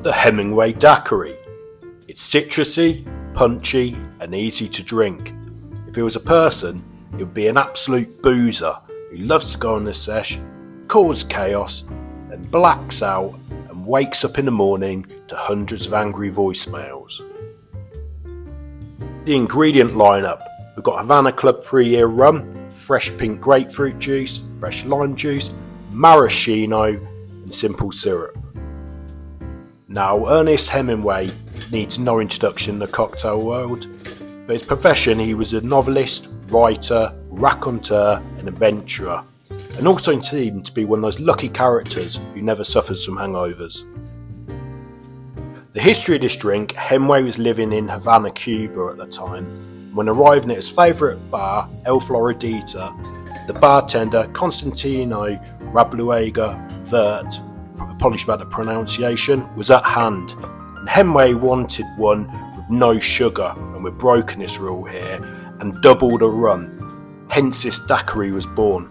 The Hemingway Daiquiri. It's citrusy, punchy and easy to drink. If it was a person, it would be an absolute boozer who loves to go on the sesh, cause chaos, then blacks out and wakes up in the morning to hundreds of angry voicemails. The ingredient lineup: we've got Havana Club 3-year rum, fresh pink grapefruit juice, fresh lime juice, maraschino and simple syrup. Now, Ernst Hemingway needs no introduction in the cocktail world. By his profession, he was a novelist, writer, raconteur and adventurer, and also seemed to be one of those lucky characters who never suffers from hangovers. The history of this drink: Hemingway was living in Havana, Cuba at the time. When arriving at his favourite bar, El Floridita, the bartender, Constantino Rabluega Vert, apologies about the pronunciation, was at hand, and Hemingway wanted one with no sugar, and we're broken this rule here, and double the rum. Hence this daiquiri was born.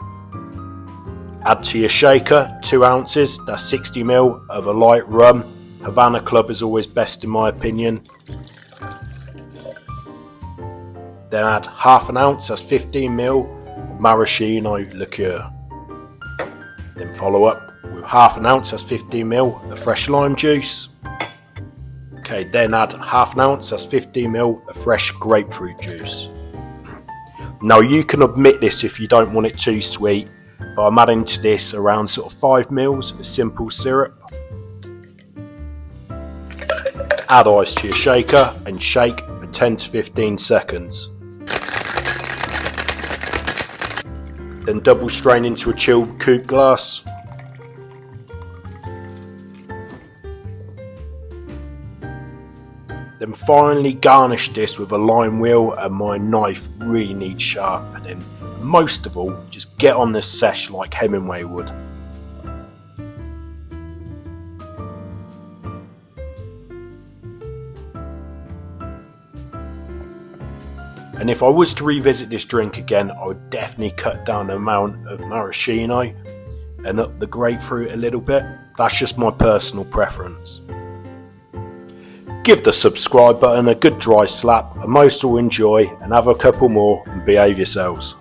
Add to your shaker 2 ounces, that's 60ml of a light rum. Havana Club is always best in my opinion. Then add half an ounce, that's 15ml of Maraschino Liqueur. Then follow up with half an ounce, that's 15ml of fresh lime juice. Okay, then add half an ounce, that's 15ml of fresh grapefruit juice. Now you can omit this if you don't want it too sweet, but I'm adding to this around sort of 5ml of simple syrup. Add ice to your shaker and shake for 10 to 15 seconds. Then double strain into a chilled coupe glass. Then finally garnish this with a lime wheel, and my knife really needs sharpening. Most of all, just get on this sesh like Hemingway would. And if I was to revisit this drink again, I would definitely cut down the amount of maraschino and up the grapefruit a little bit. That's just my personal preference. Give the subscribe button a good dry slap, and most will enjoy and have a couple more and behave yourselves.